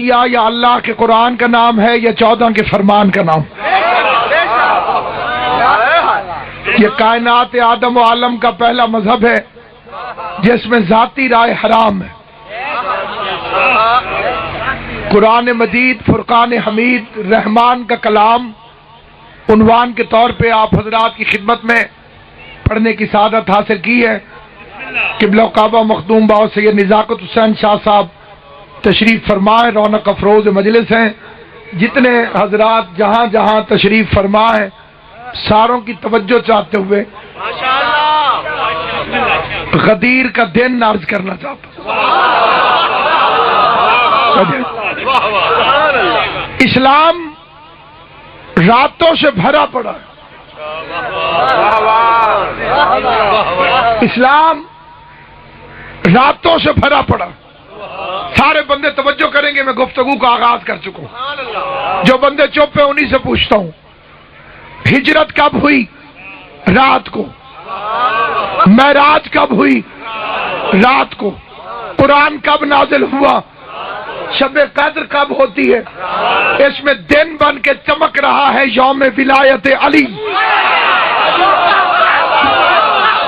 یا اللہ کے قرآن کا نام ہے یا 14 کے فرمان کا نام؟ یہ کائنات آدم و عالم کا پہلا مذہب ہے جس میں ذاتی رائے حرام ہے۔ قرآن مجید فرقان حمید رحمان کا کلام عنوان کے طور پہ آپ حضرات کی خدمت میں پڑھنے کی سعادت حاصل کی ہے۔ قبلہ کعبہ مخدوم باؤ سید نزاکت حسین شاہ صاحب تشریف فرمائے، رونق افروز مجلس ہیں۔ جتنے حضرات جہاں جہاں تشریف فرمائے ساروں کی توجہ چاہتے ہوئے غدیر کا دن عرض کرنا چاہتا ہوں۔ اسلام راتوں سے بھرا پڑا ہے۔ اسلام راتوں سے بھرا پڑا۔ سارے بندے توجہ کریں گے، میں گفتگو کا آغاز کر چکا ہوں۔ جو بندے چپ ہیں انہی سے پوچھتا ہوں، ہجرت کب ہوئی؟ رات کو۔ معراج کب ہوئی؟ رات کو۔ قرآن کب نازل ہوا؟ شب قدر کب ہوتی ہے؟ اس میں دن بن کے چمک رہا ہے یوم ولایت علی۔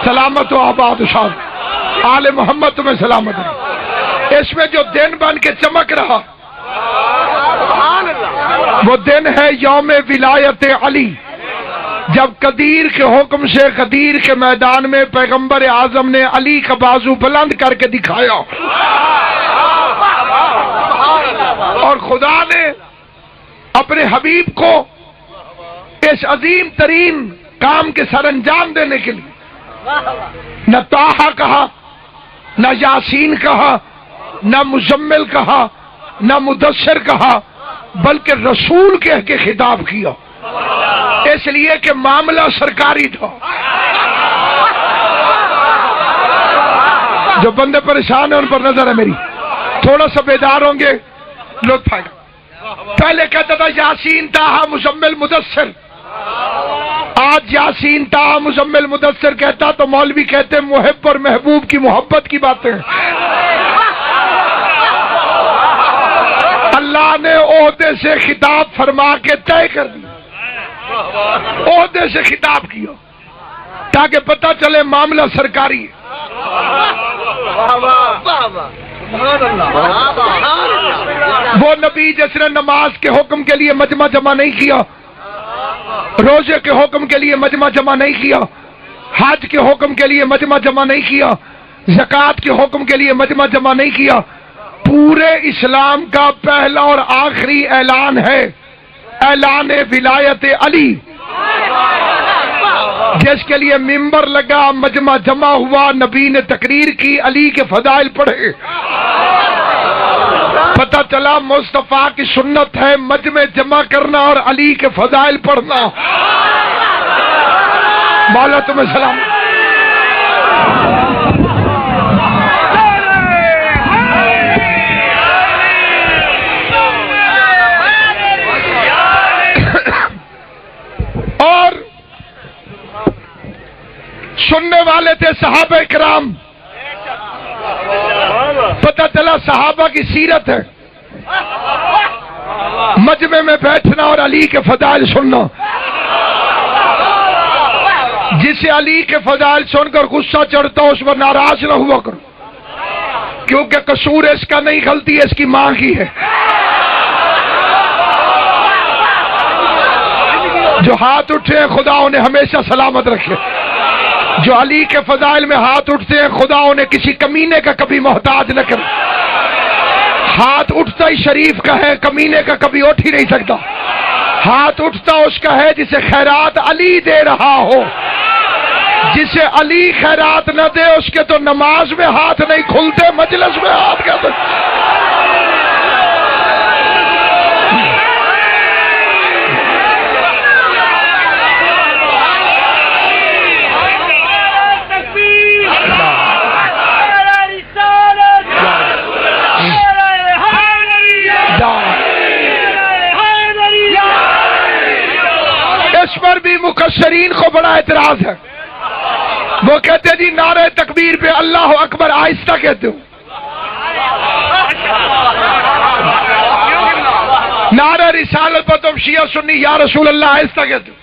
سلامت و آباد شاد آل محمد تمہیں سلامت ہے۔ اس میں جو دن بن کے چمک رہا وہ دن ہے یوم ولایت علی، جب قدیر کے حکم سے قدیر کے میدان میں پیغمبر اعظم نے علی کا بازو بلند کر کے دکھایا، اور خدا نے اپنے حبیب کو اس عظیم ترین کام کے سر انجام دینے کے لیے نہ طٰہٰ کہا، نہ یاسین کہا، نہ مزمل کہا، نہ مدثر کہا، بلکہ رسول کہہ کے خطاب کیا، اس لیے کہ معاملہ سرکاری تھا۔ جو بندے پریشان ہیں ان پر نظر ہے میری، تھوڑا سا بیدار ہوں گے لطف آئے گا۔ پہلے کہتا تھا یاسین طٰہٰ مزمل مدثر، آج یاسین طٰہٰ مزمل مدثر کہتا تو مولوی کہتے محب اور محبوب کی محبت کی باتیں۔ اللہ نے عہدے سے خطاب فرما کے طے کر دیا، عہدے سے خطاب کیا تاکہ پتہ چلے معاملہ سرکاری ہے۔ وہ نبی جس نے نماز کے حکم کے لیے مجمع جمع نہیں کیا، روزے کے حکم کے لیے مجمع جمع نہیں کیا، حج کے حکم کے لیے مجمع جمع نہیں کیا، زکوٰۃ کے حکم کے لیے مجمع جمع نہیں کیا، پورے اسلام کا پہلا اور آخری اعلان ہے اعلان ولایت علی، جس کے لیے ممبر لگا، مجمع جمع ہوا، نبی نے تقریر کی، علی کے فضائل پڑھے، پتہ چلا مصطفیٰ کی سنت ہے مجمع جمع کرنا اور علی کے فضائل پڑھنا۔ مولا تمہیں سلام۔ اور سننے والے تھے صحابہ کرام، پتہ چلا صحابہ کی سیرت ہے، مجمع میں بیٹھنا اور علی کے فضائل سننا۔ جسے علی کے فضائل سن کر غصہ چڑھتا اس پر ناراض نہ ہوا کرو، کیونکہ قصور اس کا نہیں، غلطی اس کی ماں کی ہے۔ جو ہاتھ اٹھے ہیں خدا انہیں ہمیشہ سلامت رکھے، جو علی کے فضائل میں ہاتھ اٹھتے ہیں خدا انہیں کسی کمینے کا کبھی محتاج نہ کرے۔ ہاتھ اٹھتا ہی شریف کا ہے، کمینے کا کبھی اٹھ ہی نہیں سکتا۔ ہاتھ اٹھتا اس کا ہے جسے خیرات علی دے رہا ہو، جسے علی خیرات نہ دے اس کے تو نماز میں ہاتھ نہیں کھلتے، مجلس میں ہاتھ کیسے؟ اس پر بھی مقصرین کو بڑا اعتراض ہے، وہ کہتے ہیں جی نعرہ تکبیر پہ اللہ اکبر آہستہ کہتے ہو، نعرہ رسالت پر تم شیعہ سنی یا رسول اللہ آہستہ کہتے ہو،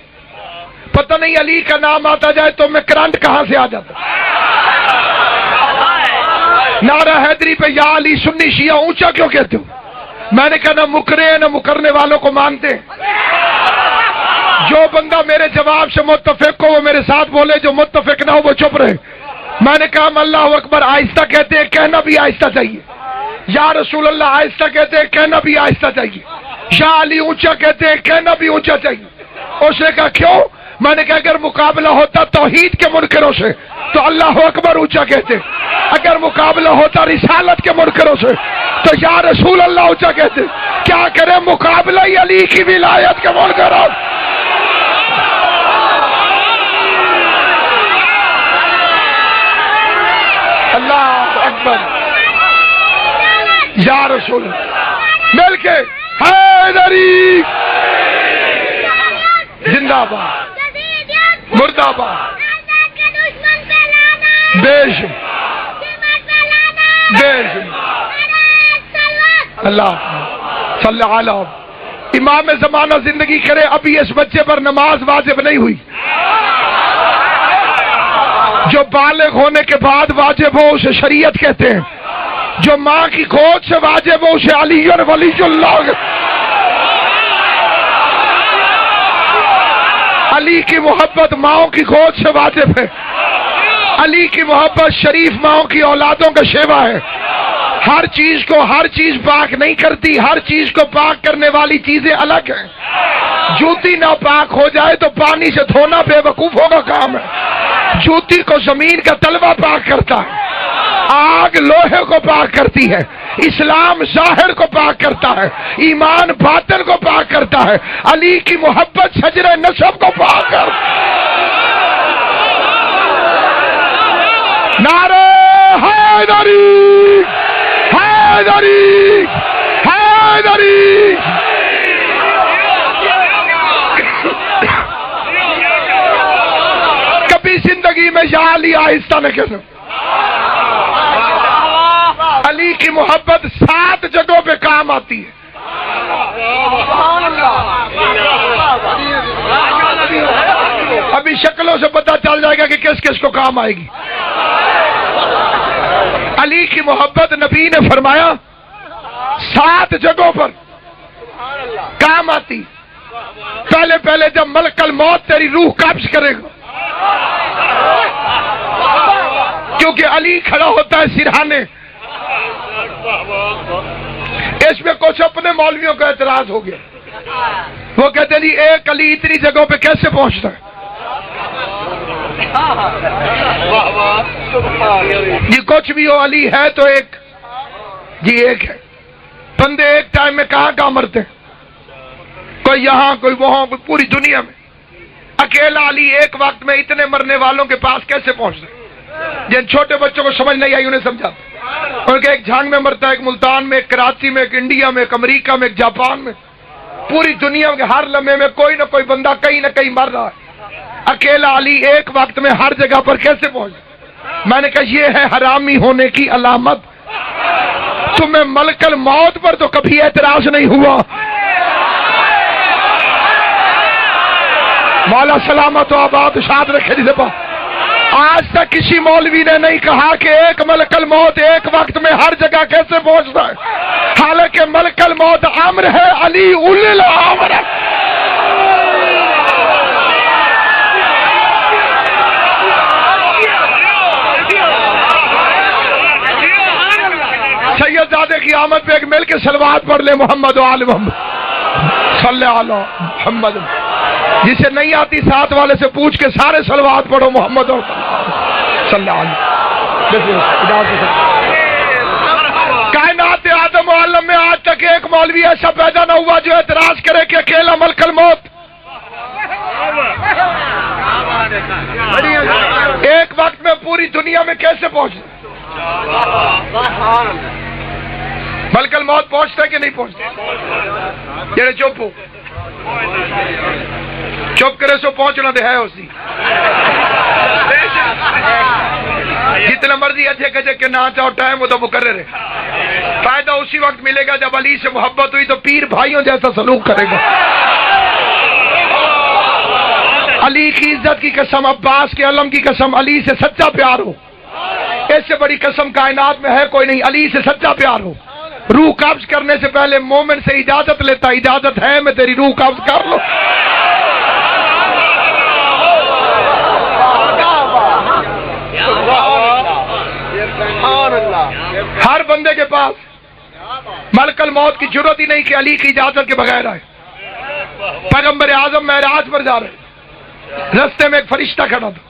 پتہ نہیں علی کا نام آتا جائے تو میں کرنٹ کہاں سے آ جاتا. نعرہ حیدری پہ یا علی سنی شیعہ اونچا کیوں کہتے ہو؟ میں نے کہا نہ مکرے نہ مکرنے والوں کو مانتے. جو بندہ میرے جواب سے متفق ہو وہ میرے ساتھ بولے، جو متفق نہ ہو وہ چپ رہے. میں نے کہا ہم اللہ اکبر آہستہ کہتے ہیں، کہنا بھی آہستہ چاہیے. یا رسول اللہ آہستہ کہتے ہیں، کہنا بھی آہستہ چاہیے. یا علی اونچا کہتے ہیں، کہنا بھی اونچا چاہیے. اس نے کہا کیوں؟ میں نے کہا اگر مقابلہ ہوتا توحید کے منکروں سے تو اللہ اکبر اونچا کہتے، اگر مقابلہ ہوتا رسالت کے منکروں سے تو یا رسول اللہ اونچا کہتے. کیا کرے مقابلہ ہی علی کی ولایت کے منکروں. اللہ اکبر یا رسول مل کے حیدری زندہ باد مرد آباد بیش بیش. اللہ صلی اللہ علیہ امام زمانہ زندگی کرے. ابھی اس بچے پر نماز واجب نہیں ہوئی، جو بالغ ہونے کے بعد واجب ہو اسے شریعت کہتے ہیں، جو ماں کی گود سے واجب ہو اسے علی ولی اللہ. علی کی محبت ماؤں کی گود سے واجب ہے. علی کی محبت شریف ماؤں کی اولادوں کا شیوا ہے. ہر چیز کو ہر چیز پاک نہیں کرتی، ہر چیز کو پاک کرنے والی چیزیں الگ ہیں. جوتی ناپاک ہو جائے تو پانی سے دھونا بے وقوفوں کا کام ہے. جوتی کو زمین کا تلوا پاک کرتا ہے، آگ لوہے کو پاک کرتی ہے. اسلام ظاہر کو پاک کرتا ہے، ایمان باطن کو پاک کرتا ہے. علی کی محبت شجر نسب کو پاک کرتا ہے. نعرہ حیدری حیدری حیدری. کبھی زندگی میں یا علی آہستہ نہ کہنا. علی کی محبت 7 جگہوں پہ کام آتی ہے. ابھی شکلوں سے پتہ چل جائے گا کہ کس کس کو کام آئے گی. علی کی محبت نبی نے فرمایا 7 جگہوں پر کام آتی. پہلے پہلے جب ملک الموت تیری روح قبض کرے گا، کیونکہ علی کھڑا ہوتا ہے سرہانے. اس میں کچھ اپنے مولویوں کا اعتراض ہو گیا. وہ کہتے ہیں جی ایک علی اتنی جگہوں پہ کیسے پہنچتا ہے؟ جی کچھ بھی ہو علی ہے تو ایک، جی ایک ہے. بندے ایک ٹائم میں کہاں کہاں مرتے ہیں، کوئی یہاں کوئی وہاں کوئی پوری دنیا میں. اکیلا علی ایک وقت میں اتنے مرنے والوں کے پاس کیسے پہنچتا ہے؟ جن چھوٹے بچوں کو سمجھ نہیں آئی انہیں سمجھا. ان کے ایک جھانگ میں مرتا ہے، ایک ملتان میں، ایک کراچی میں، ایک انڈیا میں، ایک امریکہ میں، ایک جاپان میں. پوری دنیا کے ہر لمحے میں کوئی نہ کوئی بندہ کہیں نہ کہیں مر رہا ہے. اکیلا علی ایک وقت میں ہر جگہ پر کیسے پہنچا؟ میں نے کہا یہ ہے حرامی ہونے کی علامت. تمہیں ملک الموت پر تو کبھی اعتراض نہیں ہوا. مولا سلامت و آباد شاد رکھے جسے پا. آج تک کسی مولوی نے نہیں کہا کہ ایک ملک الموت ایک وقت میں ہر جگہ کیسے پہنچتا ہے، حالانکہ ملک الموت امر ہے، علی اولی الامر ہے. سید زادے کی آمد پہ ایک مل کے صلوات پڑھ لے محمد و آل محمد صلی اللہ محمد. جسے نہیں آتی ساتھ والے سے پوچھ کے سارے صلوات پڑھو محمد صلی اللہ علیہ. کائنات آدم و عالم میں آج تک ایک مولوی ایسا پیدا نہ ہوا جو اعتراض کرے کہ اکیلا ملک الموت ایک وقت میں پوری دنیا میں کیسے پہنچے. ملک الموت پہنچتا ہے کہ نہیں پہنچتا؟ جڑے چپ ہو، چپ کرے سو پہنچنا دے ہے اسی. جتنا مرضی اچھے کچے کے نہ چاہو ٹائم وہ تو مقرر ہے. فائدہ اسی وقت ملے گا جب علی سے محبت ہوئی تو پیر بھائیوں جیسا سلوک کرے گا. علی کی عزت کی قسم، عباس کے علم کی قسم، علی سے سچا پیار ہو. اس سے بڑی قسم کائنات میں ہے کوئی نہیں. علی سے سچا پیار ہو. روح قبض کرنے سے پہلے مومن سے اجازت لیتا، اجازت ہے میں تیری روح قبض کر لوں. ہر بندے کے پاس ملک الموت کی جرات ہی نہیں کہ علی کی اجازت کے بغیر آئے. پیغمبر اعظم معراج پر جا رہے، رستے میں ایک فرشتہ کھڑا تھا،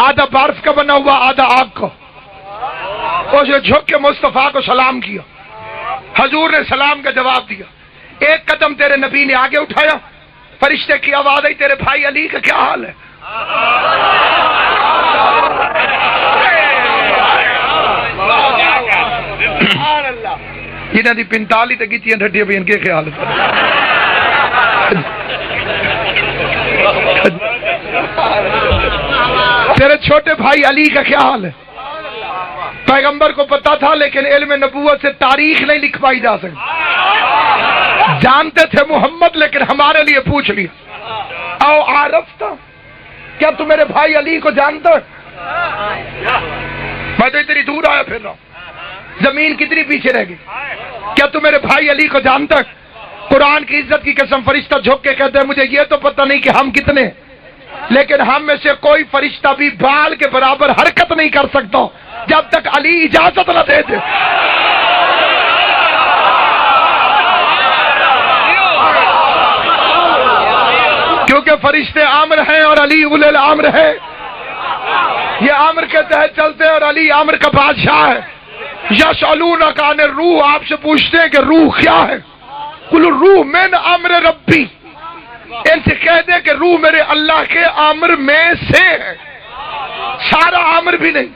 آدھا برف کا بنا ہوا آدھا آگ کا. اس نے جھک کے مصطفیٰ کو سلام کیا. حضور نے سلام کا جواب دیا. ایک قدم تیرے نبی نے آگے اٹھایا، فرشتے کی آواز آئی تیرے بھائی علی کا کیا حال ہے؟ جنہاں دی 45 تے گیتیاں ڈھڈیاں بھی ان کے خیال ہے. تیرے چھوٹے بھائی علی کا کیا حال ہے؟ پیغمبر کو پتا تھا لیکن علم نبوت سے تاریخ نہیں لکھوائی جا سکتی. جانتے تھے محمد لیکن ہمارے لیے پوچھ لیا. او عرفتا، کیا تو میرے بھائی علی کو جانتا ہے؟ میں تو اتنی دور آیا پھر رہا ہوں، زمین کتنی پیچھے رہ گئی. کیا تو میرے بھائی علی کو جانتا ہے؟ قرآن کی عزت کی قسم فرشتہ جھک کے کہتے ہیں مجھے یہ تو پتہ نہیں کہ ہم کتنے، لیکن ہم میں سے کوئی فرشتہ بھی بال کے برابر حرکت نہیں کر سکتا جب تک علی اجازت نہ دے دے. کیونکہ فرشتے عامر ہیں اور علی اولی الامر ہے. یہ عامر کے تحت چلتے ہیں اور علی عامر کا بادشاہ ہے. یسألونک عن الروح، آپ سے پوچھتے ہیں کہ روح کیا ہے؟ قل الروح من امر ربی، ان سے کہہ دے کہ روح میرے اللہ کے امر میں سے ہے، سارا امر بھی نہیں.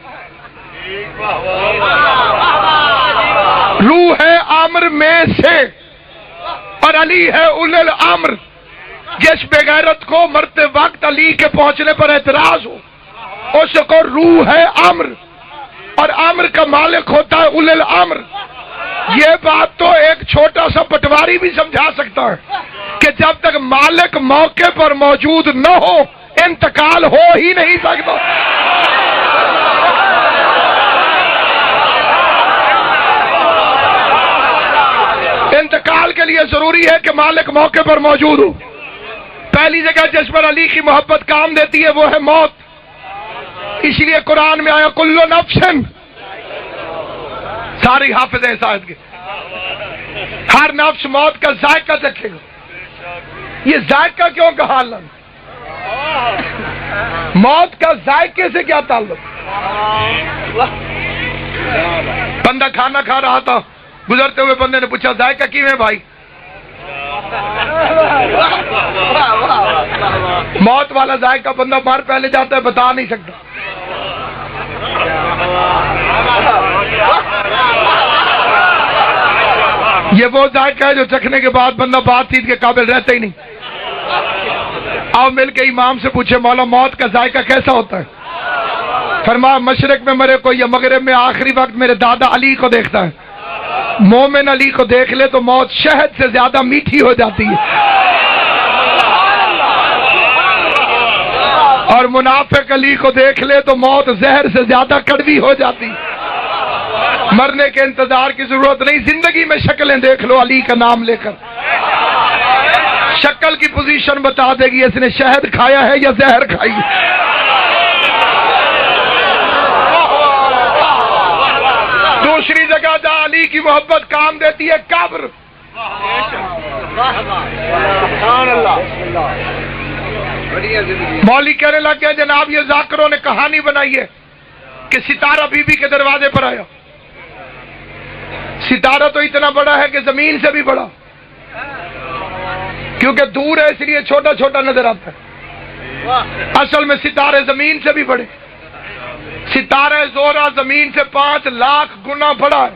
روح ہے امر میں سے اور علی ہے اولی الامر. جس بغیرت کو مرتے وقت علی کے پہنچنے پر اعتراض ہو اس کو روح ہے امر، اور امر کا مالک ہوتا ہے اولی الامر. یہ بات تو ایک چھوٹا سا پٹواری بھی سمجھا سکتا ہے کہ جب تک مالک موقع پر موجود نہ ہو انتقال ہو ہی نہیں سکتا. انتقال کے لیے ضروری ہے کہ مالک موقع پر موجود ہو. پہلی جگہ جس پر علی کی محبت کام دیتی ہے وہ ہے موت. اس لیے قرآن میں آیا کل نفس، ساری حافظ ہیں شاید کے، ہر نفس موت کا ذائقہ چکھے گا. یہ ذائقہ کیوں کہا اللہ نے؟ موت کا ذائقے سے کیا تعلق؟ بندہ کھانا کھا رہا تھا، گزرتے ہوئے بندے نے پوچھا ذائقہ کیوں ہے بھائی؟ موت والا ذائقہ بندہ مار پہلے جاتا ہے بتا نہیں سکتا. یہ وہ ذائقہ ہے جو چکھنے کے بعد بندہ بات چیت کے قابل رہتا ہی نہیں. آؤ مل کے امام سے پوچھے مولا موت کا ذائقہ کیسا ہوتا ہے؟ فرمایا مشرق میں مرے کو یا مغرب میں آخری وقت میرے دادا علی کو دیکھتا ہے. مومن علی کو دیکھ لے تو موت شہد سے زیادہ میٹھی ہو جاتی ہے، اور منافق علی کو دیکھ لے تو موت زہر سے زیادہ کڑوی ہو جاتی. مرنے کے انتظار کی ضرورت نہیں، زندگی میں شکلیں دیکھ لو علی کا نام لے کر، شکل کی پوزیشن بتا دے گی اس نے شہد کھایا ہے یا زہر کھائی. دوسری جگہ جہاں علی کی محبت کام دیتی ہے قبر. مولوی کہنے لگ گیا جناب یہ ذاکروں نے کہانی بنائی ہے کہ ستارہ بی بی کے دروازے پر آیا. ستارہ تو اتنا بڑا ہے کہ زمین سے بھی بڑا، کیونکہ دور ہے اس لیے چھوٹا چھوٹا نظر آتا ہے. اصل میں ستارے زمین سے بھی بڑے. ستارہ زورا زمین سے 5 لاکھ گنا بڑا ہے.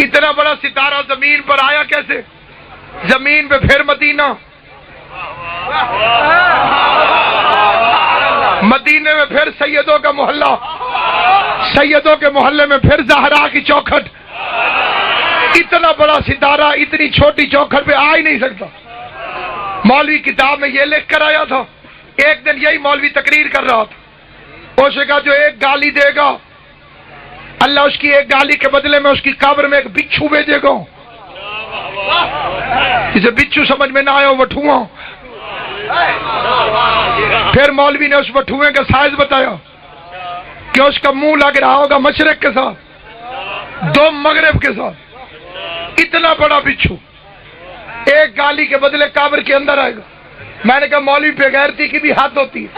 اتنا بڑا ستارہ زمین پر آیا کیسے؟ زمین پہ پھر مدینہ، مدینے میں پھر سیدوں کا محلہ، سیدوں کے محلے میں پھر زہرا کی چوکھٹ. اتنا بڑا ستارہ اتنی چھوٹی چوکھٹ پہ آ ہی نہیں سکتا. مولوی کتاب میں یہ لکھ کر آیا تھا. ایک دن یہی مولوی تقریر کر رہا تھا. اس نے کہا جو ایک گالی دے گا اللہ اس کی ایک گالی کے بدلے میں اس کی قبر میں ایک بچھو بھیجے گا. جسے بچھو سمجھ میں نہ آیا وٹھواں. پھر مولوی نے اس وٹھوے کا سائز بتایا کہ اس کا منہ لگ رہا ہوگا مشرق کے ساتھ، دو مغرب کے ساتھ. اتنا بڑا بچھو ایک گالی کے بدلے قبر کے اندر آئے گا. میں نے کہا مولوی بے غیرتی کی بھی حد ہوتی ہے.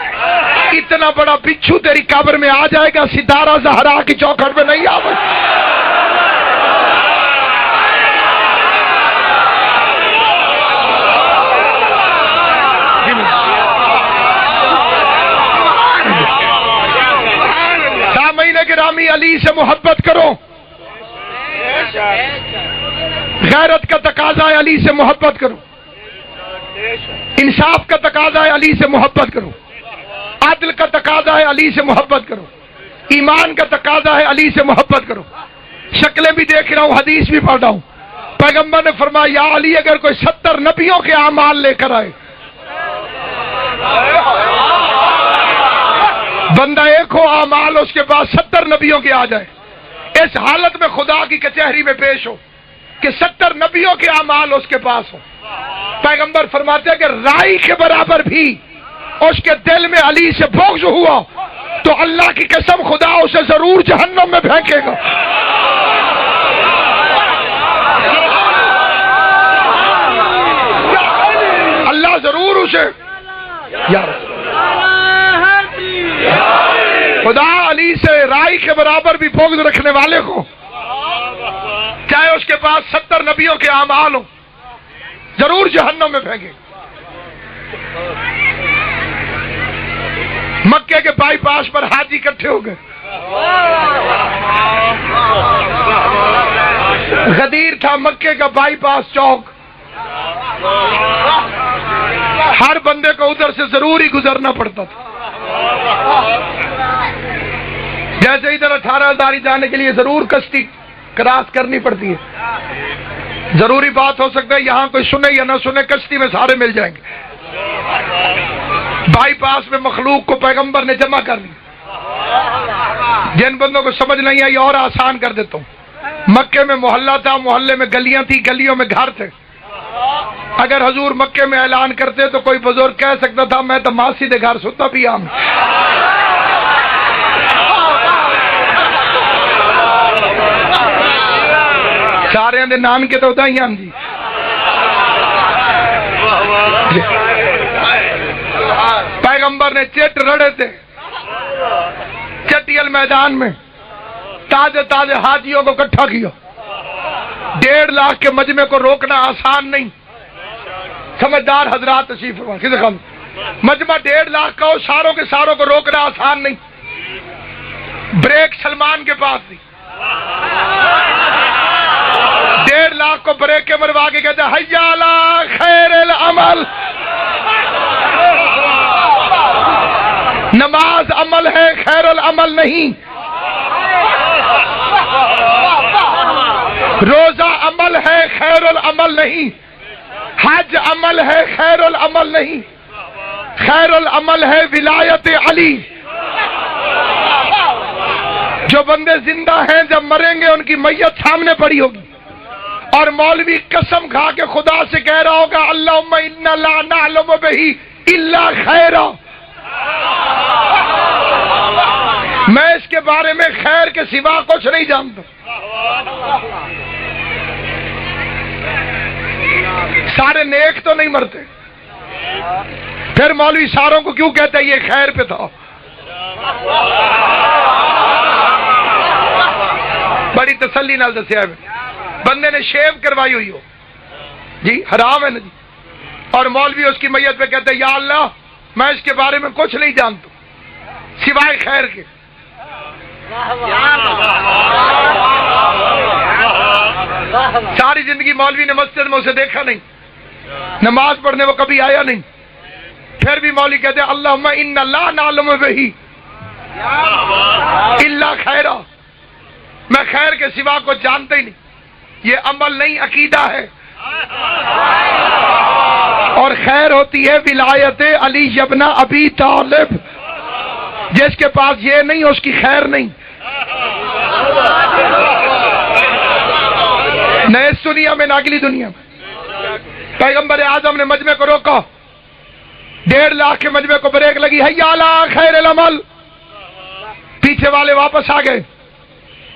اتنا بڑا بچھو تیری قبر میں آ جائے گا، ستارہ زہرا کی چوکھٹ پہ نہیں آ سکتا. سامعین گرامی، علی سے محبت کرو. غیرت کا تقاضا ہے علی سے محبت کرو. انصاف کا تقاضا ہے علی سے محبت کرو. عدل کا تقاضا ہے علی سے محبت کرو. ایمان کا تقاضا ہے علی سے محبت کرو. شکلیں بھی دیکھ رہا ہوں، حدیث بھی پڑھ رہا ہوں. پیغمبر نے فرمایا یا علی اگر کوئی 70 نبیوں کے اعمال لے کر آئے، بندہ ایک ہو اعمال اس کے پاس 70 نبیوں کے آ جائے، اس حالت میں خدا کی کچہری میں پیش ہو کہ 70 نبیوں کے اعمال اس کے پاس ہو. پیغمبر فرماتے ہیں کہ رائی کے برابر بھی اس کے دل میں علی سے بغض ہوا تو اللہ کی قسم خدا اسے ضرور جہنم میں پھینکے گا. اللہ ضرور اسے خدا علی سے رائی کے برابر بھی بغض رکھنے والے کو، چاہے اس کے پاس 70 نبیوں کے اعمال ہوں، ضرور جہنم میں پھینکے. مکے کے بائی پاس پر حاجی اکٹھے ہو گئے. غدیر تھا مکے کا بائی پاس چوک. ہر بندے کو ادھر سے ضرور ہی گزرنا پڑتا تھا. جیسے ادھر 18,000 جانے کے لیے ضرور کشتی کراس کرنی پڑتی ہے. ضروری بات ہو سکتا ہے یہاں کوئی سنے یا نہ سنے، کشتی میں سارے مل جائیں گے. بائی پاس میں مخلوق کو پیغمبر نے جمع کر لیا. جن بندوں کو سمجھ نہیں آئی اور آسان کر دیتا ہوں. مکے میں محلہ تھا، محلے میں گلیاں تھی، گلیوں میں گھر تھے. اگر حضور مکے میں اعلان کرتے تو کوئی بزرگ کہہ سکتا تھا میں تو ماسی دے گھر ستا بھی آم. سارے دے نان کے تو ادائیاں جی. پیغمبر نے چٹ رڑے تھے چٹیل میدان میں، تازے تازے حاجیوں کو اکٹھا کیا. 1.5 لاکھ کے مجمع کو روکنا آسان نہیں. سمجھدار حضرات تشریف فرما. کسی کم مجمع 1.5 لاکھ کا ہو، ساروں کے ساروں کو روکنا آسان نہیں. بریک سلمان کے پاس تھی. 1.5 لاکھ کو بریک کے مروا کے کہتے حی علی خیر العمل. نماز عمل ہے، خیر العمل نہیں. روزہ عمل ہے، خیر العمل نہیں. حج عمل ہے، خیر العمل نہیں. خیر العمل ہے ولایت علی. جو بندے زندہ ہیں جب مریں گے ان کی میت سامنے پڑی ہوگی، اور مولوی قسم کھا کے خدا سے کہہ رہا ہوگا اللہم انا لا نعلم بہ الا خیرا. میں اس کے بارے میں خیر کے سوا کچھ نہیں جانتا. سارے نیک تو نہیں مرتے. پھر مولوی ساروں کو کیوں کہتا ہے یہ خیر پہ تھا؟ بڑی تسلی نال دسیا ہے. بندے نے شیو کروائی ہوئی ہو جی، حرام ہے نا جی، اور مولوی اس کی میت پہ کہتا ہے یا اللہ میں اس کے بارے میں کچھ نہیں جانتا سوائے خیر کے. ساری زندگی مولوی نے مسجد میں اسے دیکھا نہیں، نماز پڑھنے وہ کبھی آیا نہیں. پھر بھی مولوی کہتے ہیں اللہم ان لا نعلم بہی الا خیرا، میں خیر کے سوا کو جانتا ہی نہیں. یہ عمل نہیں، عقیدہ ہے. اور خیر ہوتی ہے ولایت علی ابن ابی طالب. جس کے پاس یہ نہیں اس کی خیر نہیں. نہ اس دنیا میں نہ اگلی دنیا میں. پیغمبر اعظم نے مجمع کو روکا، 1.5 لاکھ کے مجمع کو بریک لگی، حیا علی خیر العمل. پیچھے والے واپس آ گئے،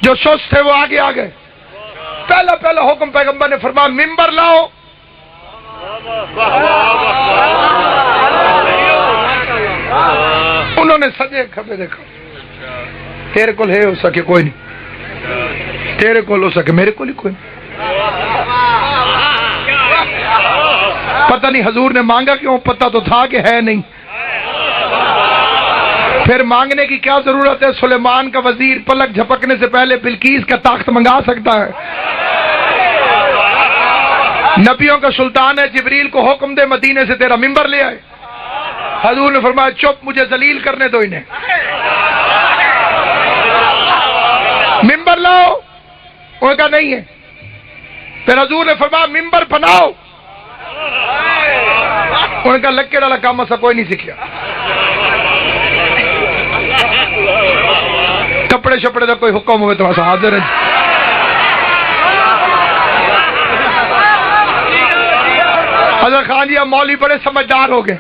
جو سست تھے وہ آگے آ گئے. پہلا حکم پیغمبر نے فرمایا ممبر لاؤ. انہوں نے سجے کھبے دیکھا، تیرے کول ہے ہو سکے کوئی نہیں، تیرے کول ہو سکے میرے کول ہی کوئی نہیں. پتہ نہیں حضور نے مانگا کیوں، پتہ تو تھا کہ ہے نہیں. پھر مانگنے کی کیا ضرورت ہے؟ سلیمان کا وزیر پلک جھپکنے سے پہلے بلقیس کا تخت منگا سکتا ہے. نبیوں کا سلطان ہے، جبریل کو حکم دے مدینے سے تیرا ممبر لے آئے. حضور نے فرمایا چپ، مجھے ذلیل کرنے دو انہیں. ممبر لاؤ. انہوں نے کہا نہیں ہے. پھر حضور نے فرمایا ممبر بناؤ. انہوں نے کہا لکے ڈالا کام ایسا کوئی نہیں سیکھا. کپڑے شپڑے کا کوئی حکم ہوئے تو ایسا حاضر ہے. حضرت خان جی اب مولوی بڑے سمجھدار ہو گئے.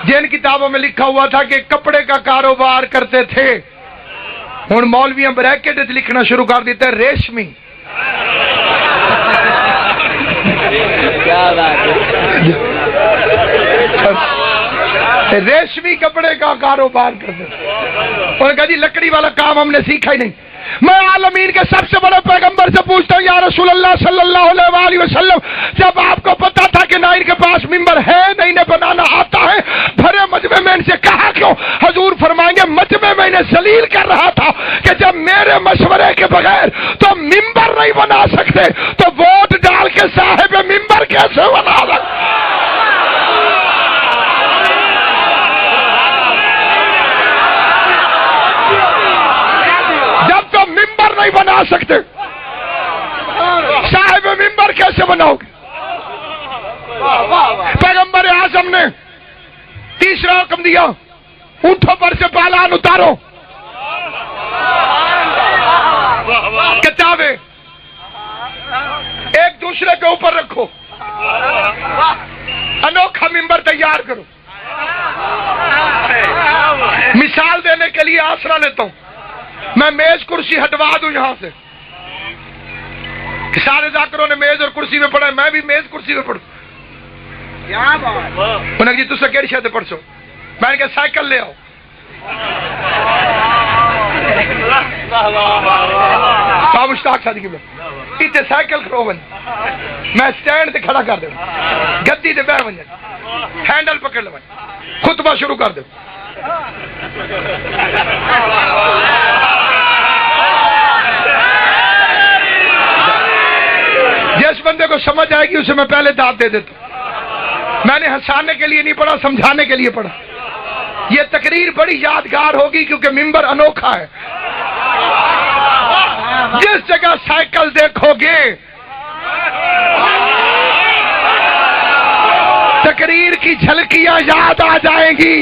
جن کتابوں میں لکھا ہوا تھا کہ کپڑے کا کاروبار کرتے تھے، ہن مولویاں بریکٹ لکھنا شروع کر دیتے ریشمی. ریشمی کپڑے کا کاروبار کرتے تھے. اور کہا جی لکڑی والا کام ہم نے سیکھا ہی نہیں. میں عالمین کے سب سے بڑے پیغمبر سے پوچھتا ہوں یا رسول اللہ صلی اللہ علیہ وآلہ وسلم، جب آپ کو پتا تھا کہ نہ ان کے پاس ممبر ہے نہ انہیں بنانا آتا ہے، بھرے مجمع میں ان سے کہا کیوں؟ حضور فرمائیں گے مجمع میں انہیں ذلیل کر رہا تھا کہ جب میرے مشورے کے بغیر تو ممبر نہیں بنا سکتے تو ووٹ ڈال کے صاحب ممبر کیسے بنا سکتے؟ نہیں بنا سکتے صاحب ممبر کیسے بناؤ گے؟ پیغمبر اعظم نے تیسرا حکم دیا اونٹوں پر سے پالان اتارو. کتابیں ایک دوسرے کے اوپر رکھو، انوکھا ممبر تیار کرو. مثال دینے کے لیے آسرا لیتا ہوں، میں میز کرسی ہٹوا دوں یہاں سے. سارے ذاکروں نے میز اور کرسی میں پڑھا ہے، میں بھی میز کرسی میں پڑھوں. انہوں نے جی تُسے کیڑی شاید پڑھ سو؟ میں نے کہا سائیکل لے آؤ. مشتاق شادی کی اتنے سائیکل کرو بن، میں سٹینڈ تے کھڑا کر دوں، گدی تے بہ بن، ہینڈل پکڑ لو، خطبہ شروع کر دو. جس بندے کو سمجھ آئے گی اسے میں پہلے داد دے دیتا ہوں. میں نے ہنسانے کے لیے نہیں پڑھا، سمجھانے کے لیے پڑھا. یہ تقریر بڑی یادگار ہوگی کیونکہ ممبر انوکھا ہے. جس جگہ سائیکل دیکھو گے تقریر کی جھلکیاں یاد آ جائیں گی.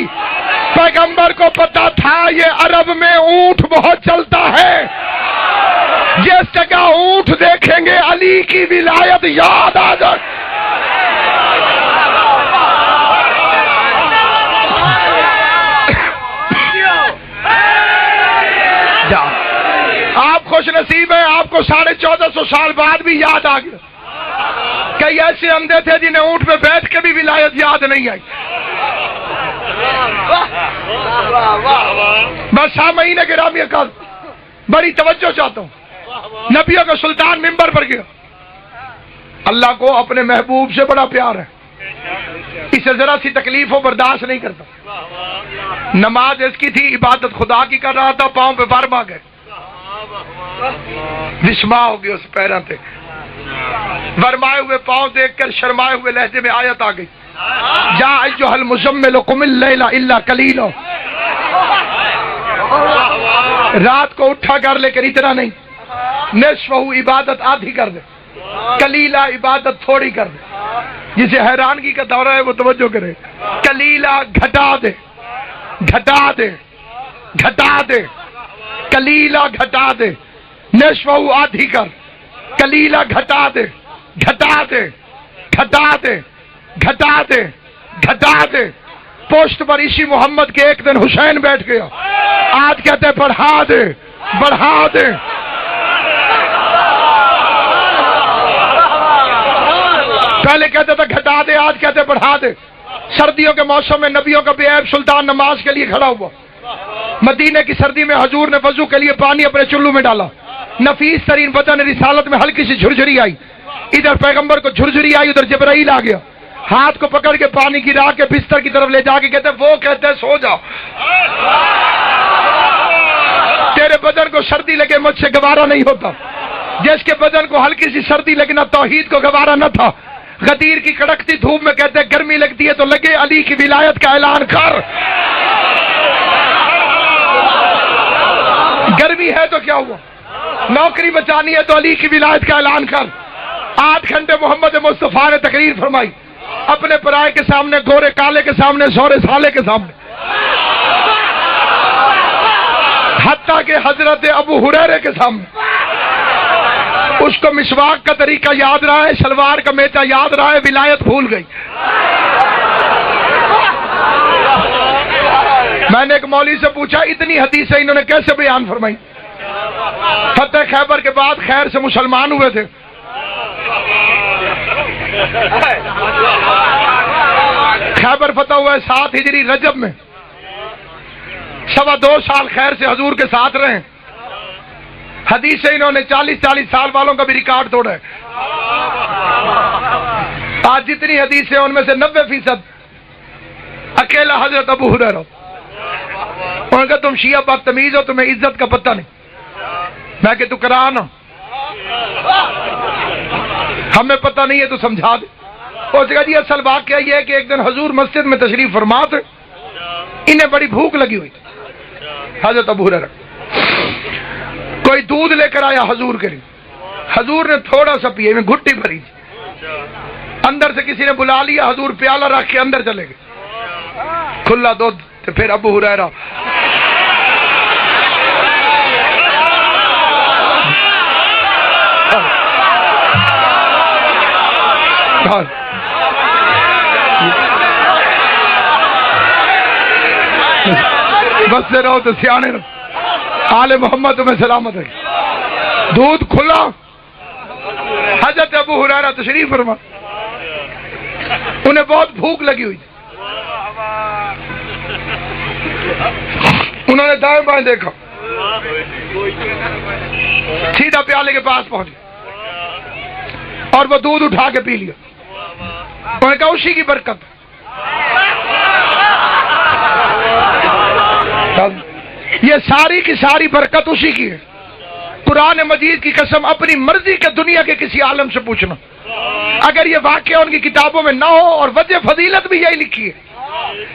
پیغمبر کو پتا تھا یہ عرب میں اونٹ بہت چلتا ہے، جس جگہ اونٹ دیکھیں گے علی کی ولایت یاد آ جائے. آپ خوش نصیب ہیں، آپ کو 1450 سال بعد بھی یاد آ گیا. کئی ایسے اندھے تھے جنہیں اونٹ پہ بیٹھ کے بھی ولایت یاد نہیں آئی. بس سامعین گرامی کا بڑی توجہ چاہتا ہوں. نبیوں کا سلطان ممبر پر گیا. اللہ کو اپنے محبوب سے بڑا پیار ہے، اسے ذرا سی تکلیف ہو برداشت نہیں کرتا. نماز اس کی تھی، عبادت خدا کی کر رہا تھا، پاؤں پہ ورم آ گئے، وشما ہو گیا اس پیروں پہ. ورمائے ہوئے پاؤں دیکھ کر شرمائے ہوئے لہجے میں آیت آ گئی. یا ایھا المزمل قم اللیل الا قلیلا، رات کو اٹھا کر لیکن اتنا نہیں، نصفہ عبادت آدھی کر دے، قلیلا عبادت تھوڑی کر دے۔ جسے حیرانگی کا دورہ ہے وہ توجہ کرے، قلیلا گھٹا دے، گھٹا دے، گھٹا دے، قلیلا گھٹا دے، نصفہ آدھی کر، قلیلا گھٹا دے، گھٹا دے، گھٹا دے، گھٹا دے، گھٹا دے۔ پوسٹ پر اسی محمد کے ایک دن حسین بیٹھ گیا، آج کہتے بڑھا دے، بڑھا دے۔ پہلے کہتے تھے گھٹا دے، آج کہتے بڑھا دے۔ سردیوں کے موسم میں نبیوں کا بے عیب سلطان نماز کے لیے کھڑا ہوا، مدینے کی سردی میں حضور نے وضو کے لیے پانی اپنے چلو میں ڈالا، نفیس ترین بدن رسالت میں ہلکی سی جھرجھری آئی، ادھر پیغمبر کو جھرجھری آئی، ادھر جبرائیل آ گیا، ہاتھ کو پکڑ کے پانی گرا کے بستر کی طرف لے جا کے کہتے وہ کہتے سو جاؤ، تیرے بدن کو سردی لگے مجھ سے گوارا نہیں ہوتا۔ جس کے بدن کو ہلکی سی سردی لگنا توحید کو گوارا نہ تھا، غدیر کی کڑکتی دھوپ میں کہتے گرمی لگتی ہے تو لگے علی کی ولایت کا اعلان کر، گرمی ہے تو کیا ہوا، نوکری بچانی ہے تو علی کی ولایت کا اعلان کر۔ 8 گھنٹے محمد مصطفیٰ نے تقریر فرمائی، اپنے پرائے کے سامنے، گورے کالے کے سامنے، سورے سالے کے سامنے، حتیٰ کہ حضرت ابو ہریرہ کے سامنے۔ اس کو مسواک کا طریقہ یاد رہا ہے، شلوار کا میچا یاد رہا ہے، ولایت بھول گئی۔ میں نے ایک مولوی سے پوچھا اتنی حدیثیں انہوں نے کیسے بیان فرمائی؟ فتح خیبر کے بعد خیر سے مسلمان ہوئے تھے، خیبر فتح ہوا ہے 7 ہجری رجب میں، 2.25 سال خیر سے حضور کے ساتھ رہے، حدیثیں انہوں نے 40 سال والوں کا بھی ریکارڈ توڑا ہے۔ آج جتنی حدیثیں ان میں سے 90% اکیلا حضرت ابو ہریرہ۔ انہوں نے کہا تم شیعہ بدتمیز ہو، تمہیں عزت کا پتہ نہیں۔ میں کہ تو قرآن ہو، ہمیں پتہ نہیں ہے تو سمجھا دے۔ اس نے کہا جی اصل واقعہ یہ ہے کہ ایک دن حضور مسجد میں تشریف فرما تھے، انہیں بڑی بھوک لگی ہوئی تھی، حضرت ابو ہریرہ، کوئی دودھ لے کر آیا حضور کے لیے، حضور نے تھوڑا سا پیے، میں گھٹی بھری تھی، اندر سے کسی نے بلا لیا، حضور پیالہ رکھ کے اندر چلے گئے، کھلا دودھ، تو پھر ابو ہریرہ بس سے رہو تو سیانے رہو، آل محمد تمہیں سلامت ہے۔ دودھ کھلا، حضرت ابو ہریرہ تشریف فرما، انہیں بہت بھوک لگی ہوئی تھی، انہوں نے دائیں بائیں دیکھا، سیدھا پیالے کے پاس پہنچے اور وہ دودھ اٹھا کے پی لیا۔ انہوں نے کہا اسی کی برکت، یہ ساری کی ساری برکت اسی کی ہے۔ قرآن مجید کی قسم، اپنی مرضی کے دنیا کے کسی عالم سے پوچھنا، اگر یہ واقعہ ان کی کتابوں میں نہ ہو، اور وجہ فضیلت بھی یہی لکھی ہے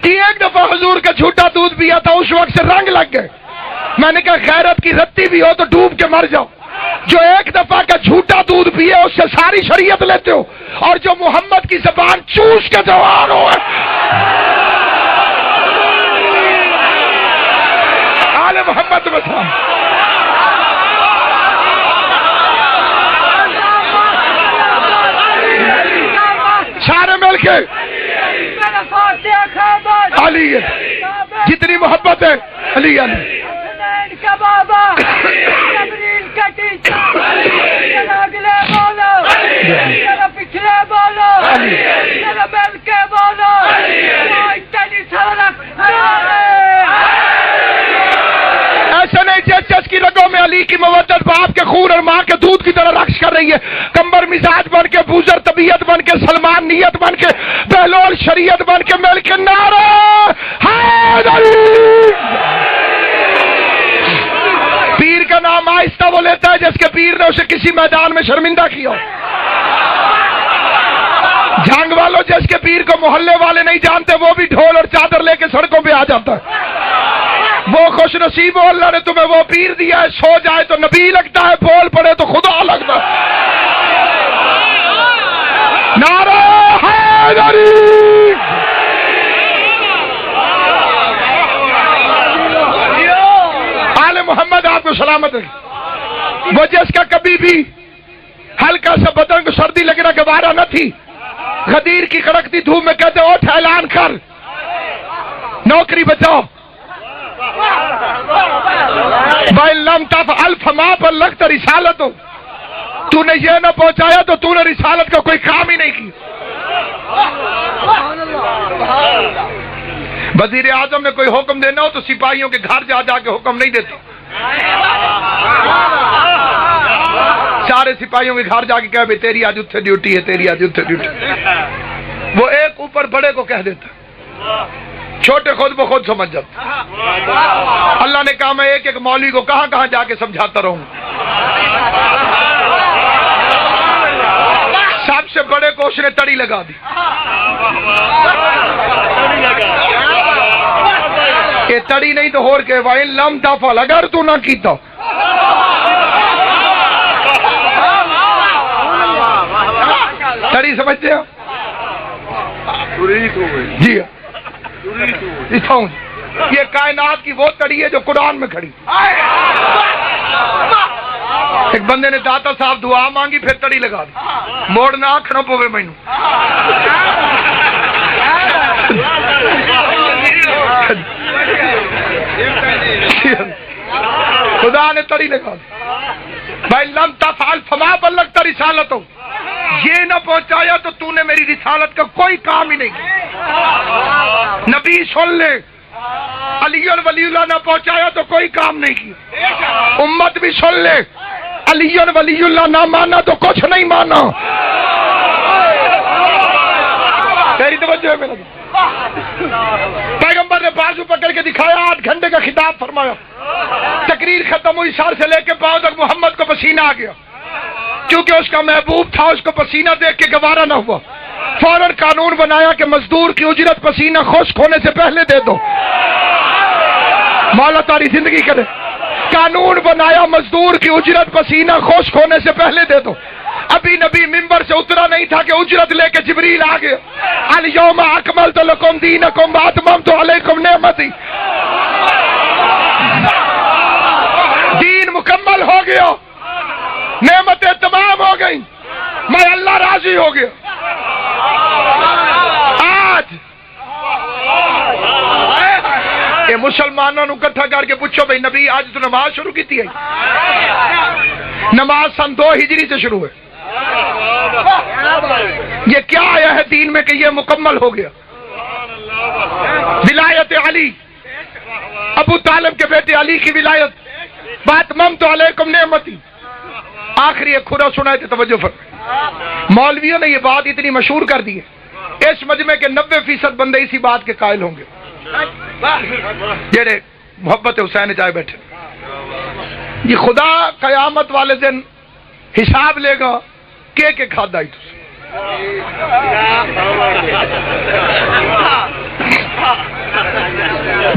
کہ ایک دفعہ حضور کا جھوٹا دودھ پیا تھا، اس وقت سے رنگ لگ گئے۔ میں نے کہا غیرت کی رتی بھی ہو تو ڈوب کے مر جاؤ، جو ایک دفعہ کا جھوٹا دودھ پیے اس سے ساری شریعت لیتے ہو، اور جو محمد کی زبان چوس کے جوان ہو، آل محمد مسلم۔ سارے مل کے علی، جتنی محبت ہے علی علی، پچھلے بولو مل کے بولو، ایسا نہیں جس کی رگوں میں علی کی مودت باپ کے خون اور ماں کے دودھ کی طرح رقص کر رہی ہے، کمبر مزاج بن کے، بوزر طبیعت بن کے، سلمان نیت بن کے، بہلول شریعت بن کے، مل کے نعرہ حیدری۔ پیر کا نام آہستہ وہ لیتا ہے جس کے پیر نے اسے کسی میدان میں شرمندہ کیا ہو۔ جنگ والوں جس کے پیر کو محلے والے نہیں جانتے وہ بھی ڈھول اور چادر لے کے سڑکوں پہ آ جاتا ہے. وہ خوش نصیب ہو اللہ نے تمہیں وہ پیر دیا ہے, سو جائے تو نبی لگتا ہے, بول پڑے تو خدا لگتا ہے. نعرہ حیدری. آل محمد آپ کو سلامت رکھے. وہ جس کا کبھی بھی ہلکا سا بدن کو سردی لگنا گوارا نہ تھی, غدیر کی کڑکتی دھوپ میں کہتے اٹھ اعلان کر, نوکری بچاؤ. بَإِن لَمْ تَفْعَلْ فَمَا بَلَّغْتَ رِسَالَتَهُ. تو نے یہ نہ پہنچایا تو تو نے رسالت کا کوئی کام ہی نہیں کی. وزیر اعظم نے کوئی حکم دینا ہو تو سپاہیوں کے گھر جا جا کے حکم نہیں دیتا, سارے سپاہیوں کے گھر جا کے کہے بھائی تیری آج اتھے ڈیوٹی ہے, تیری آج اتھے ڈیوٹی. وہ ایک اوپر بڑے کو کہہ دیتا, چھوٹے خود بخود سمجھ جاتے. اللہ نے کہا میں ایک ایک مولوی کو کہاں کہاں جا کے سمجھاتا رہوں. سب سے بڑے کو اس نے تڑی لگا دی. کہ تڑی نہیں تو ہور کے وَإِن لَمْ تَفْعَلْ, اگر تو نہ کیتا. تڑی سمجھتے ہیں جی یہ کائنات کی وہ تڑی ہے جو قرآن میں کھڑی. ایک بندے نے داتا صاحب دعا مانگی پھر تڑی لگا دی, موڑنا آکھنا پوے مینوں. خدا نے تڑی لگا دی. بھائی لم تفعل فما بلغت رسالتہ, یہ نہ پہنچایا تو تو نے میری رسالت کا کوئی کام ہی نہیں کیا. نبی سن لے, علی ولی اللہ نہ پہنچایا تو کوئی کام نہیں کیا. امت بھی سن لے, علی ولی اللہ نہ مانا تو کچھ نہیں مانا. تیری توجہ ہے میرا. پیغمبر نے بازو پکڑ کے دکھایا, 8 گھنٹے کا خطاب فرمایا, تقریر ختم ہوئی, سر سے لے کے پاؤں تک محمد کو پسینہ آ گیا. کیونکہ اس کا محبوب تھا, اس کو پسینہ دیکھ کے گوارا نہ ہوا. فوراً قانون بنایا کہ مزدور کی اجرت پسینہ خشک ہونے سے پہلے دے دو. مولا تاری زندگی کرے. قانون بنایا مزدور کی اجرت پسینہ خشک ہونے سے پہلے دے دو. ابھی نبی منبر سے اترا نہیں تھا کہ اجرت لے کے جبریل آ گیا. الیوم اکملت لکم دینکم واتممت علیکم نعمتی. دین مکمل ہو گیا, نعمتیں تمام ہو گئی, میں اللہ راضی ہو گیا. آج یہ مسلمانوں کو اکٹھا کر کے پوچھو بھائی نبی آج تو نماز شروع کی تھی. نماز سن 2 ہجری سے شروع ہے. یہ کیا آیا ہے دین میں کہ یہ مکمل ہو گیا. ولایت علی, ابو طالب کے بیٹے علی کی ولایت. واتممت علیکم نعمتی. آخری ایک کھرا سنائے تھے, توجہ فرمائیں. مولویوں نے یہ بات اتنی مشہور کر دی ہے, اس مجمع کے 90% بندے اسی بات کے قائل ہوں گے جڑے محبت حسین جائے بیٹھے. یہ خدا قیامت والے دن حساب لے گا کہ کھادا ہی تُس.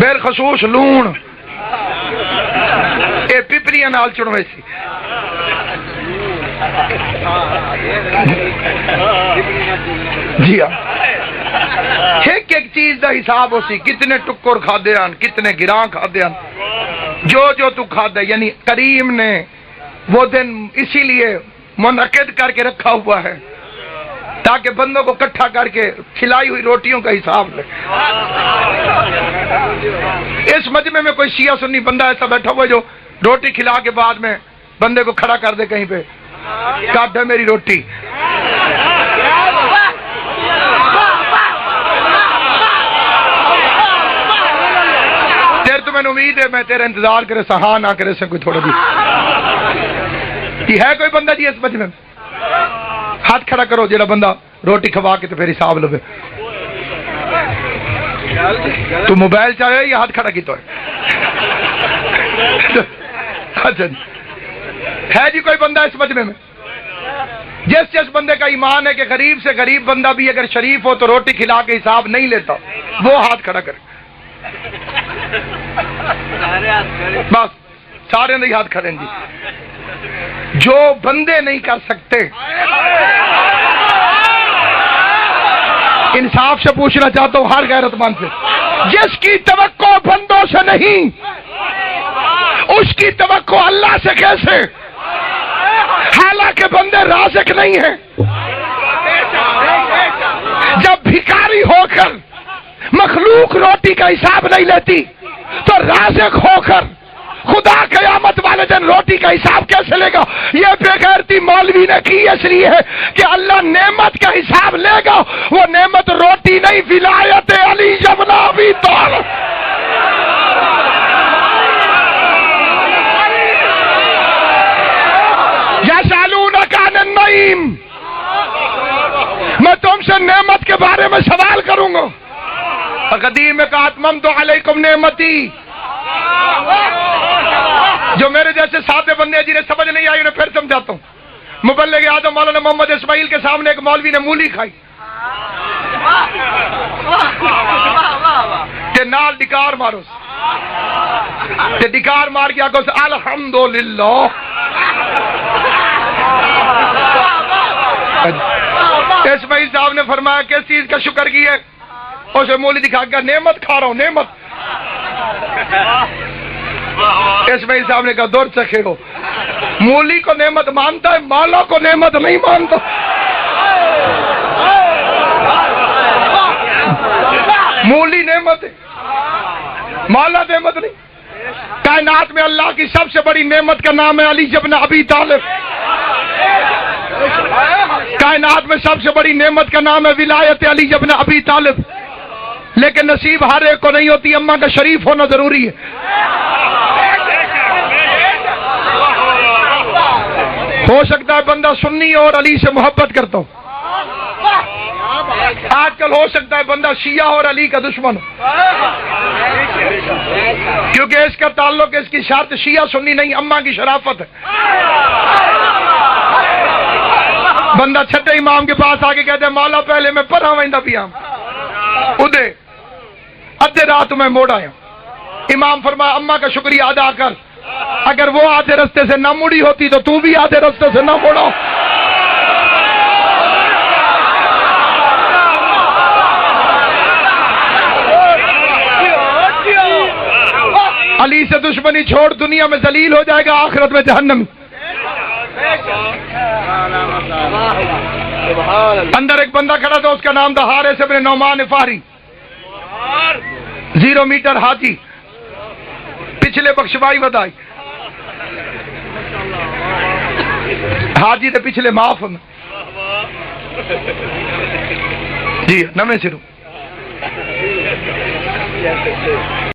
بالخصوص لون اے پپریاں نال چڑوے سی. جی ہاں, ایک ایک چیز دا حساب ہو سی, کتنے ٹکر کھادے ہیں, کتنے گراں کھادے ہیں, جو تو کھادا. یعنی کریم نے وہ دن اسی لیے منعقد کر کے رکھا ہوا ہے تاکہ بندوں کو اکٹھا کر کے کھلائی ہوئی روٹیوں کا حساب لے. اس مجمع میں کوئی شیعہ سنی بندہ ایسا بیٹھا ہوا جو روٹی کھلا کے بعد میں بندے کو کھڑا کر دے کہیں پہ, کاٹ دے میری روٹی. تیرے تو میں امید ہے میں تیرا انتظار کرے سہا نہ کرے سے کوئی تھوڑا بھی. ہے کوئی بندہ جی اس مجمع میں؟ ہاتھ کھڑا کرو جڑا بندہ روٹی کھوا کے تو پھر حساب لو. تو موبائل چاہے یا ہاتھ کھڑا کی تو ہے؟ اچھا جی, ہے جی کوئی بندہ اس مجمع میں جس بندے کا ایمان ہے کہ غریب سے غریب بندہ بھی اگر شریف ہو تو روٹی کھلا کے حساب نہیں لیتا، وہ ہاتھ کھڑا کرے. بس سارے نہیں ہاتھ کھڑے جی. جو بندے نہیں کر سکتے، انصاف سے پوچھنا چاہتا ہوں ہر غیرت مند سے، جس کی توقع بندوں سے نہیں، اس کی توقع اللہ سے کیسے؟ حالانکہ بندے رازق نہیں ہیں. جب بھکاری ہو کر مخلوق روٹی کا حساب نہیں لیتی تو رازق ہو کر خدا قیامت والے دن روٹی کا حساب کیسے لے گا؟ یہ بے غیرتی مولوی نے کی اس لیے ہے کہ اللہ نعمت کا حساب لے گا. وہ نعمت روٹی نہیں، ولایت علی ابن ابی طالب. یسألونک عن النعیم، میں تم سے نعمت کے بارے میں سوال کروں گا. قدیم میں کہا اتممت علیکم نعمتی. جو میرے جیسے سادے بندے ہیں جنہیں سمجھ نہیں آئی انہیں پھر سمجھاتا ہوں. مبلغ اعظم مولانا محمد اسماعیل کے سامنے ایک مولوی نے مولی کھائی کہ نال ڈکار مارو کہ ڈکار مار کے آگے سے الحمدللہ. اسماعیل صاحب نے فرمایا کس چیز کا شکر کیا؟ اسے مولی دکھا گیا نعمت کھا رہا ہوں نعمت. اسماعیل صاحب نے کہا دور چکھے ہو. مولی کو نعمت مانتا ہے، مالا کو نعمت نہیں مانتا. مولی نعمت ہے، مالا نعمت نہیں. کائنات میں اللہ کی سب سے بڑی نعمت کا نام ہے علی ابن ابی طالب. کائنات میں سب سے بڑی نعمت کا نام ہے ولایت علی ابن ابی طالب. لیکن نصیب ہر ایک کو نہیں ہوتی. اماں کا شریف ہونا ضروری ہے. ہو سکتا ہے بندہ سنی اور علی سے محبت کرتا ہو. آج کل ہو سکتا ہے بندہ شیعہ اور علی کا دشمن ہو، کیونکہ اس کا تعلق اس کی شرط شیعہ سنی نہیں، اماں کی شرافت ہے. بندہ چھٹے امام کے پاس آ کے کہتے ہیں مولا پہلے میں پڑھا ویندا پیا ادے ادھے رات میں موڑ آیا. امام فرمایا اماں کا شکریہ ادا کر، اگر وہ آدھے رستے سے نہ مڑی ہوتی تو تو بھی آدھے رستے سے نہ موڑا. علی سے دشمنی چھوڑ، دنیا میں ذلیل ہو جائے گا، آخرت میں جہنم. اندر ایک بندہ کھڑا تھا، اس کا نام تھا حارث ابن نعمان فہری. 0 میٹر حاجی، پچھلے بخشوائی ودائی حاجی تے پچھلے معاف ہونا جی نمے سرو.